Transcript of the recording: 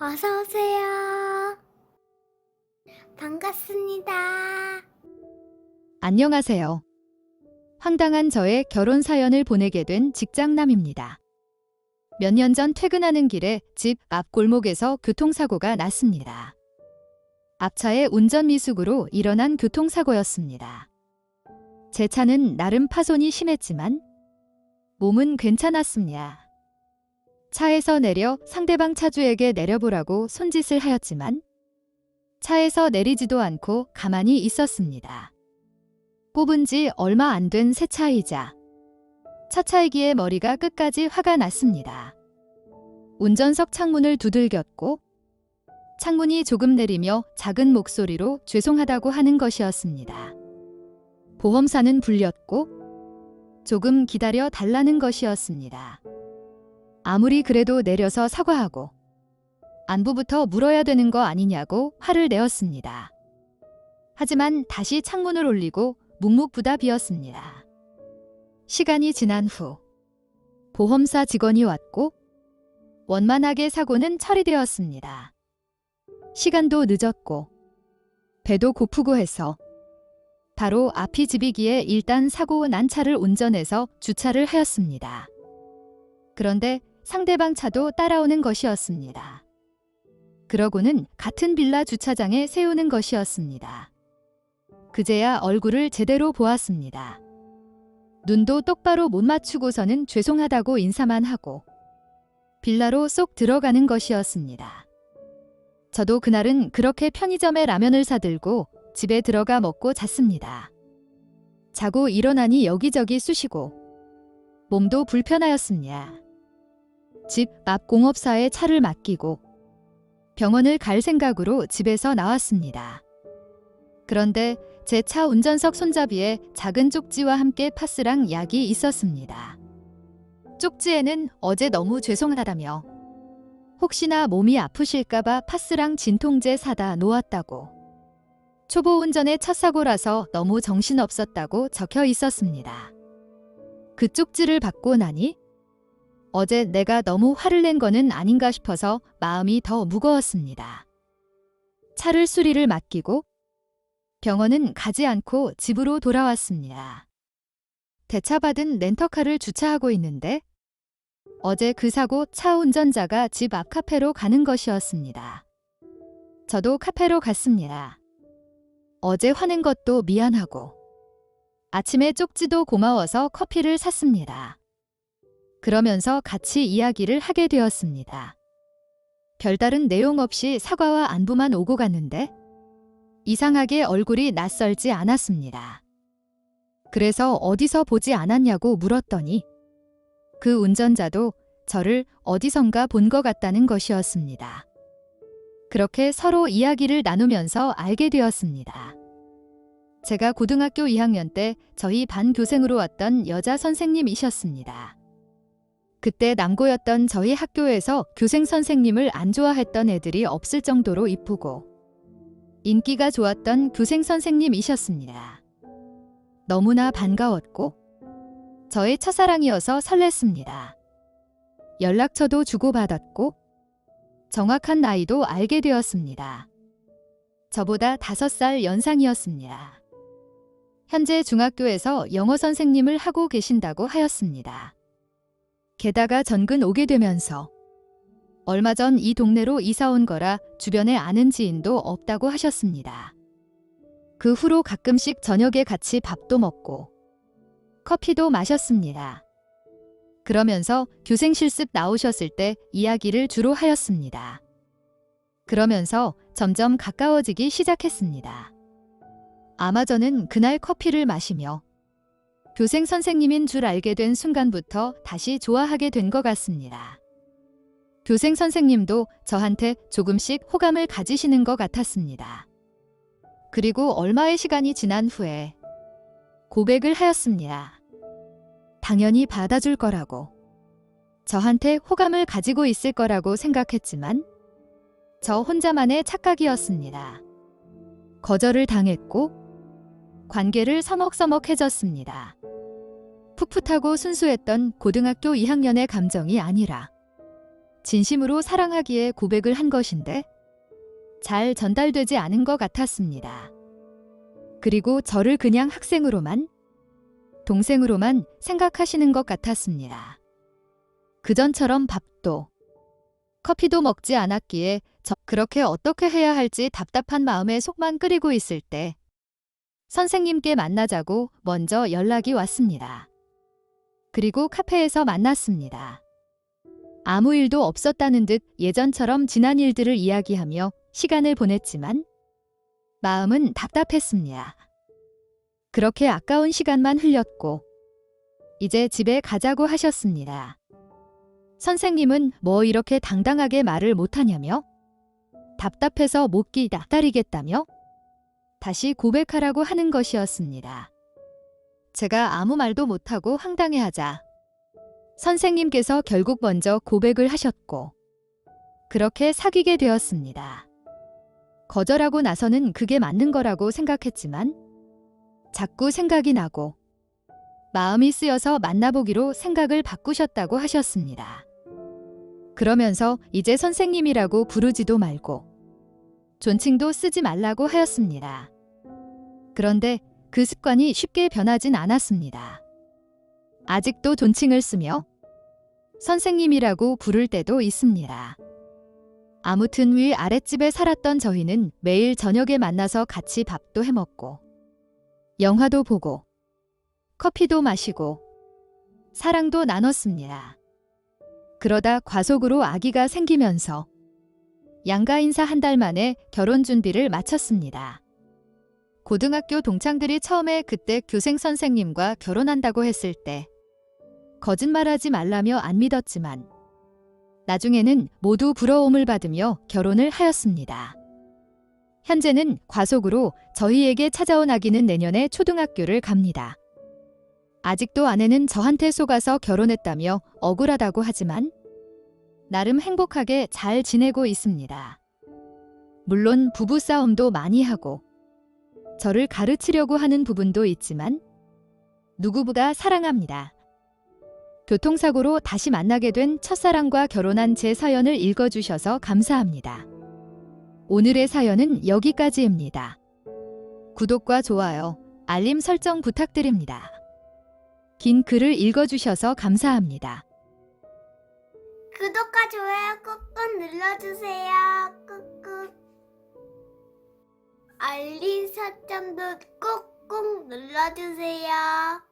어서 오세요. 반갑습니다. 안녕하세요. 황당한 저의 결혼 사연을 보내게 된 직장남입니다. 몇 년 전 퇴근하는 길에 집 앞 골목에서 교통사고가 났습니다. 앞차의 운전 미숙으로 일어난 교통사고였습니다. 제 차는 나름 파손이 심했지만 몸은 괜찮았습니다. 차에서 내려 상대방 차주에게 내려보라고 손짓을 하였지만 차에서 내리지도 않고 가만히 있었습니다. 뽑은 지 얼마 안 된 새 차이자 첫 차이기에 머리가 끝까지 화가 났습니다. 운전석 창문을 두들겼고 창문이 조금 내리며 작은 목소리로 죄송하다고 하는 것이었습니다. 보험사는 불렸고 조금 기다려 달라는 것이었습니다. 아무리 그래도 내려서 사과하고 안부부터 물어야 되는 거 아니냐고 화를 내었습니다. 하지만 다시 창문을 올리고 묵묵부답이었습니다. 시간이 지난 후 보험사 직원이 왔고 원만하게 사고는 처리되었습니다. 시간도 늦었고 배도 고프고 해서 바로 앞이 집이기에 일단 사고 난 차를 운전해서 주차를 하였습니다. 그런데 상대방 차도 따라오는 것이었습니다. 그러고는 같은 빌라 주차장에 세우는 것이었습니다. 그제야 얼굴을 제대로 보았습니다. 눈도 똑바로 못 맞추고서는 죄송하다고 인사만 하고 빌라로 쏙 들어가는 것이었습니다. 저도 그날은 그렇게 편의점에 라면을 사들고 집에 들어가 먹고 잤습니다. 자고 일어나니 여기저기 쑤시고 몸도 불편하였습니다. 집 앞 공업사에 차를 맡기고 병원을 갈 생각으로 집에서 나왔습니다. 그런데 제 차 운전석 손잡이에 작은 쪽지와 함께 파스랑 약이 있었습니다. 쪽지에는 어제 너무 죄송하다며 혹시나 몸이 아프실까봐 파스랑 진통제 사다 놓았다고 초보 운전의 첫 사고라서 너무 정신없었다고 적혀 있었습니다. 그 쪽지를 받고 나니 어제 내가 너무 화를 낸 거는 아닌가 싶어서 마음이 더 무거웠습니다. 차를 수리를 맡기고 병원은 가지 않고 집으로 돌아왔습니다. 대차받은 렌터카를 주차하고 있는데 어제 그 사고 차 운전자가 집 앞 카페로 가는 것이었습니다. 저도 카페로 갔습니다. 어제 화낸 것도 미안하고 아침에 쪽지도 고마워서 커피를 샀습니다. 그러면서 같이 이야기를 하게 되었습니다. 별다른 내용 없이 사과와 안부만 오고 갔는데 이상하게 얼굴이 낯설지 않았습니다. 그래서 어디서 보지 않았냐고 물었더니 그 운전자도 저를 어디선가 본 것 같다는 것이었습니다. 그렇게 서로 이야기를 나누면서 알게 되었습니다. 제가 고등학교 2학년 때 저희 반 교생으로 왔던 여자 선생님이셨습니다. 그때 남고였던 저희 학교에서 교생 선생님을 안 좋아했던 애들이 없을 정도로 이쁘고 인기가 좋았던 교생 선생님이셨습니다. 너무나 반가웠고 저의 첫사랑이어서 설렜습니다. 연락처도 주고받았고 정확한 나이도 알게 되었습니다. 저보다 5살 연상이었습니다. 현재 중학교에서 영어 선생님을 하고 계신다고 하였습니다. 게다가 전근 오게 되면서 얼마 전 이 동네로 이사 온 거라 주변에 아는 지인도 없다고 하셨습니다. 그 후로 가끔씩 저녁에 같이 밥도 먹고 커피도 마셨습니다. 그러면서 교생 실습 나오셨을 때 이야기를 주로 하였습니다. 그러면서 점점 가까워지기 시작했습니다. 아마 저는 그날 커피를 마시며 교생 선생님인 줄 알게 된 순간부터 다시 좋아하게 된 것 같습니다. 교생 선생님도 저한테 조금씩 호감을 가지시는 것 같았습니다. 그리고 얼마의 시간이 지난 후에 고백을 하였습니다. 당연히 받아줄 거라고, 저한테 호감을 가지고 있을 거라고 생각했지만 저 혼자만의 착각이었습니다. 거절을 당했고 관계를 서먹서먹해졌습니다. 풋풋하고 순수했던 고등학교 2학년의 감정이 아니라 진심으로 사랑하기에 고백을 한 것인데 잘 전달되지 않은 것 같았습니다. 그리고 저를 그냥 학생으로만, 동생으로만 생각하시는 것 같았습니다. 그전처럼 밥도, 커피도 먹지 않았기에 그렇게 어떻게 해야 할지 답답한 마음에 속만 끓이고 있을 때 선생님께 만나자고 먼저 연락이 왔습니다. 그리고 카페에서 만났습니다. 아무 일도 없었다는 듯 예전처럼 지난 일들을 이야기하며 시간을 보냈지만 마음은 답답했습니다. 그렇게 아까운 시간만 흘렸고 이제 집에 가자고 하셨습니다. 선생님은 뭐 이렇게 당당하게 말을 못하냐며? 답답해서 못 기다리겠다며? 다시 고백하라고 하는 것이었습니다. 제가 아무 말도 못하고 황당해하자 선생님께서 결국 먼저 고백을 하셨고 그렇게 사귀게 되었습니다. 거절하고 나서는 그게 맞는 거라고 생각했지만 자꾸 생각이 나고 마음이 쓰여서 만나보기로 생각을 바꾸셨다고 하셨습니다. 그러면서 이제 선생님이라고 부르지도 말고 존칭도 쓰지 말라고 하였습니다. 그런데 그 습관이 쉽게 변하진 않았습니다. 아직도 존칭을 쓰며 선생님이라고 부를 때도 있습니다. 아무튼 위 아랫집에 살았던 저희는 매일 저녁에 만나서 같이 밥도 해먹고 영화도 보고 커피도 마시고 사랑도 나눴습니다. 그러다 과속으로 아기가 생기면서 양가 인사 한 달 만에 결혼 준비를 마쳤습니다. 고등학교 동창들이 처음에 그때 교생 선생님과 결혼한다고 했을 때 거짓말하지 말라며 안 믿었지만 나중에는 모두 부러움을 받으며 결혼을 하였습니다. 현재는 과속으로 저희에게 찾아온 아기는 내년에 초등학교를 갑니다. 아직도 아내는 저한테 속아서 결혼했다며 억울하다고 하지만 나름 행복하게 잘 지내고 있습니다. 물론 부부싸움도 많이 하고 저를 가르치려고 하는 부분도 있지만 누구보다 사랑합니다. 교통사고로 다시 만나게 된 첫사랑과 결혼한 제 사연을 읽어주셔서 감사합니다. 오늘의 사연은 여기까지입니다. 구독과 좋아요, 알림 설정 부탁드립니다. 긴 글을 읽어주셔서 감사합니다. 구독과 좋아요 꾹꾹 눌러주세요. 꾹꾹. 알림 설정도 꾹꾹 눌러주세요.